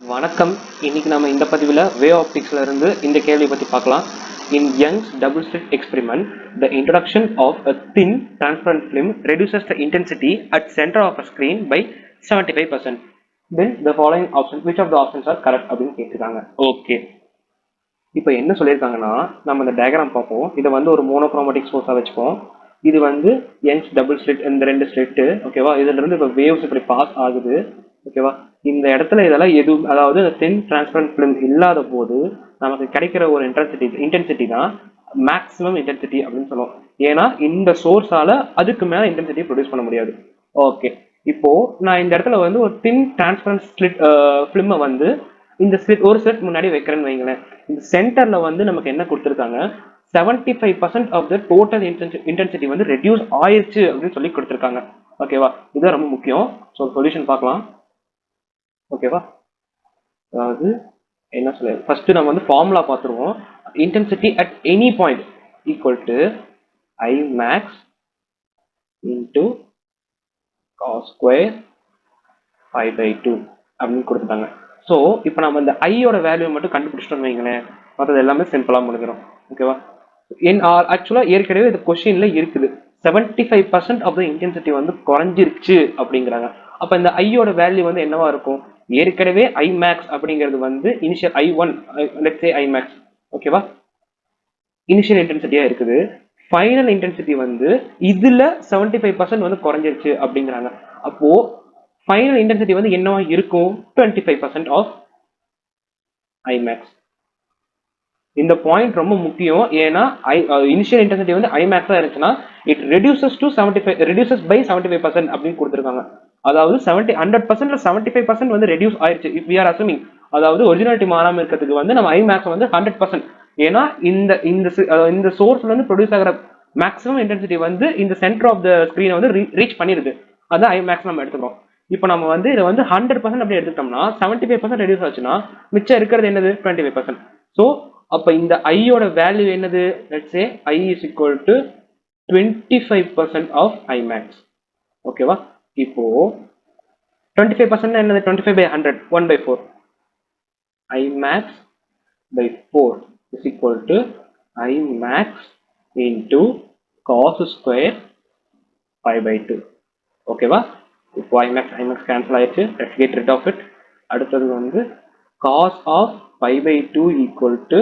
வணக்கம். இன்னைக்கு நம்ம இந்த பதிவில் வே ஆப்டிக்ஸ்ல இருந்து இந்த கேள்வி பத்தி பார்க்கலாம். In Young's double slit experiment, the introduction of a thin transparent film reduces the intensity at center of a screen by 75%. Then the following options, which of the options are correct அப்படின்னு கேட்டுருக்காங்க. Okay, இப்போ என்ன சொல்லியிருக்காங்கன்னா, நம்ம இந்த diagram பார்ப்போம். இதை வந்து ஒரு மோனோக்ரோமேட்டிக் சோர்ஸாக வச்சுப்போம். இது வந்து யங்ஸ் டபுள் ஸ்லிட், இந்த ரெண்டு ஸ்லிட்டு, ஓகேவா? இதுல இருந்து இப்போ வேவ்ஸ் இப்படி பாஸ் ஆகுது, ஓகேவா? இந்த இடத்துல இதெல்லாம் எதுவும், அதாவது தென் டிரான்ஸ்பரண்ட் ஃபிலிம் இல்லாத போது நமக்கு கிடைக்கிற ஒரு இன்டென்சிட்டி தான் மேக்ஸிமம் இன்டென்சிட்டி அப்படின்னு சொல்லுவோம். ஏன்னா இந்த சோர்ஸால அதுக்கு மேல இன்டென்சிட்டி ப்ரொடியூஸ் பண்ண முடியாது. ஓகே, இப்போ நான் இந்த இடத்துல வந்து ஒரு தின் டிரான்ஸ்பரண்ட் ஸ்லிட் ஃபிலிமை வந்து இந்த ஸ்லிட் ஒரு ஸ்லிட் முன்னாடி வைக்கிறேன்னு வைங்களேன். இந்த சென்டர்ல வந்து நமக்கு என்ன கொடுத்துருக்காங்க, 75% ஆஃப் த டோட்டல் இன்டென்சிட்டி வந்து ரெடியூஸ் ஆயிடுச்சு அப்படின்னு சொல்லி கொடுத்துருக்காங்க. ஓகேவா? இதுதான் ரொம்ப முக்கியம். ஸோ சொல்யூஷன் பார்க்கலாம். ஓகேவா? அதாவது என்ன சொல்ல, ஃபர்ஸ்ட் நம்ம வந்து ஃபார்முலா பார்த்துருவோம். Intensity at any point equal to I max into cos square 5/2 அப்படின்னு கொடுத்துட்டாங்க. ஸோ இப்போ நம்ம இந்த ஐயோட வேல்யூ மட்டும் கண்டுபிடிச்சிட்டோம்னு வைங்களேன், மற்றது எல்லாமே சிம்பிளாக முடிஞ்சிடும். ஓகேவா? ஆக்சுவலாக ஏற்கனவே இந்த கொஸ்டின்ல இருக்குது 75% ஆஃப் த இன்டென்சிட்டி வந்து குறைஞ்சிருச்சு அப்படிங்கிறாங்க. அப்போ இந்த ஐயோட வேல்யூ வந்து என்னவா இருக்கும்? ஏற்கனவே ஐ மேக்ஸ் அப்படிங்கிறது வந்து initial I1, let's say I max, ஓகேவா? இனிஷியல் இன்டென்சிட்டியா இருக்குது. ஃபைனல் இன்டென்சிட்டி வந்து இதுல 75% வந்து குறைஞ்சிருச்சு அப்படிங்கிறாங்க. அப்போ ஃபைனல் இன்டென்சிட்டி வந்து என்னவா இருக்கும்? 25% ஆஃப் ஐ மேக்ஸ். இந்த பாயிண்ட் ரொம்ப முக்கியம். ஏன்னா இனிஷியல் இன்டென்சிட்டி வந்து ஐ மேக்ஸா இருந்துச்சுன்னா it reduces to 75, reduces by 75% அப்படின்னு கொடுத்துருக்காங்க. அதாவது 100%ல 75% வந்து ரெடியூஸ் ஆயிடுச்சு. இஃப் வி ஆர் அசமிங், அதாவது ஒரிஜினாலிட்டி மாறாம இருக்கிறதுக்கு வந்து நம்ம ஐ மேக்ஸ் வந்து 100%. ஏன்னா இந்த இந்த சோர்ஸ்ல இருந்து ப்ரொடியூஸ் ஆகிற மேக்ஸிமம் இன்டென்சிட்டி வந்து இந்த சென்டர் ஆஃப் த ஸ்கிரீனை வந்து ரீச் பண்ணிருக்கு. அதான் ஐ மேக்ஸ் நம்ம எடுத்துக்கிறோம். இப்போ நம்ம வந்து இதை வந்து 100% அப்படி எடுத்துட்டோம்னா 75% ரெடியூஸ் ஆச்சுன்னா மிச்சம் இருக்கிறது என்னது? 25%. ஸோ அப்ப இந்த ஐயோட வேல்யூ என்னது? Let's say I is equal to 25% of I max. ஓகேவா? இப்போ 25% என்னது? 25/100, 1/4. I max by 4 is equal to I max into cos square 5/2. ஓகேவா? இப்போ I max cancel ஆயிடுச்சு. Let's get rid of it. அடுத்தது வந்து cos of 5/2 equal to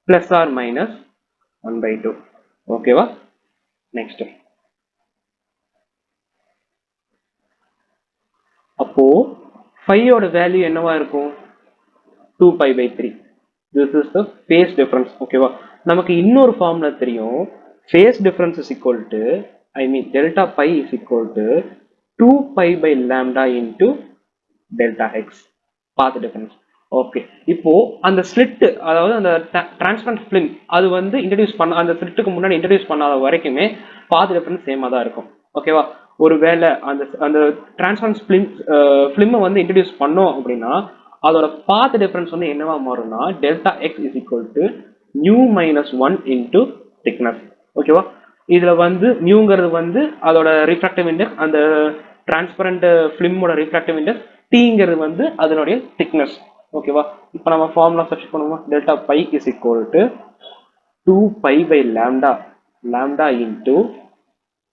plus or minus 1/2. ஓகேவா? Next, அப்போ 5 ஓட வேல்யூ என்னவா இருக்கும்? 2π/3. This is the phase difference. ஓகேவா? நமக்கு இன்னொரு ஃபார்முலா தெரியும். phase difference is equal to, I mean delta pi is equal to 2π/λ into delta x, path difference. Okay, இப்போ அந்த ஸ்லிட், அதாவது அந்த டிரான்ஸ்பரண்ட் ஃபிலிம் அது வந்து இன்ட்ரடியூஸ் பண்ண, அந்த ஸ்லிட்டுக்கு முன்னாடி இன்ட்ரடியூஸ் பண்ணாத வரைக்குமே பாத் டிஃபரன்ஸ் சேமா தான் இருக்கும். ஓகேவா? ஒருவேளை அந்த அந்த டிரான்ஸ்பரண்ட் ஃபிலிமை வந்து இன்ட்ரடியூஸ் பண்ணோம் அப்படின்னா அதோட பாத் டிஃபரன்ஸ் வந்து என்னவா மாறும்னா delta X is equal to mu minus 1 into thickness. ஓகேவா? இதுல வந்து நியூங்கிறது வந்து அதோட ரிஃப்ராக்டிவ் இண்டெக்ஸ், அந்த டிரான்ஸ்பரண்ட் ஃபிலிமோட ரிஃப்ராக்டிவ் இண்டெக்ஸ், டீங்கிறது வந்து அதனுடைய திக்னஸ். ஓகேவா? இப்போ நம்ம ஃபார்முலா சப்ஸ்டிட் பண்ணுவோம். Delta phi is equal to 2π/λ, lambda into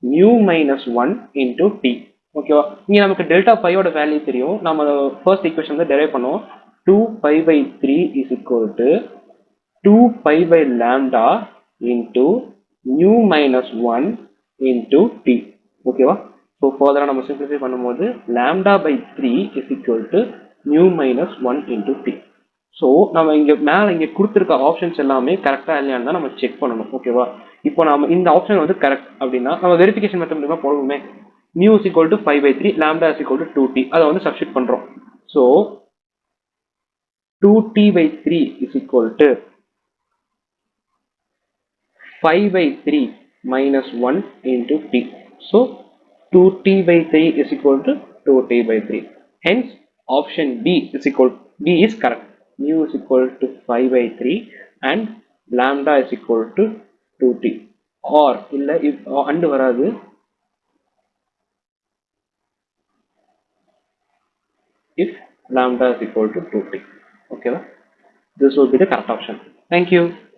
mu minus 1 into t. ஓகேவா? இங்க நமக்கு டெல்டா பையோட வேல்யூ தெரியும். நம்ம ஃபர்ஸ்ட் ஈக்குவேஷன் வந்து டெரைவ் பண்ணுவோம். 2π/3 is equal to 2π/λ into mu minus 1 into t. ஓகேவா? ஸோ ஃபர்தரா நம்ம சிம்பிளிஃபை பண்ணும்போது λ/3 is equal to mu minus 1 into t. So நம்ம இங்க மேல இங்க கொடுத்துருக்க ஆப்ஷன்ஸ் எல்லாமே கரெக்டா இல்லையான்னு தான் நம்ம செக் பண்ணணும். ஓகேவா? இப்போ நம்ம இந்த ஆப்ஷன் வந்து கரெக்ட் அப்படின்னா நம்ம வெரிஃபிகேஷன் மெத்தட் மூலமா போடுவோமே. mu is equal to 5/3, lambda is equal to 2t. அதை வந்து சப்ஸ்டிட் பண்றோம். So 2t/3 is equal to 5/3 minus 1 into t. So 2t/3 is equal to 2t/3. Hence option B is equal, B is correct. Mu is equal to 5/3 and lambda is equal to 2t. Or இல்ல and வராது, if lambda is equal to 2t. Okay, this will be the correct option. Thank you.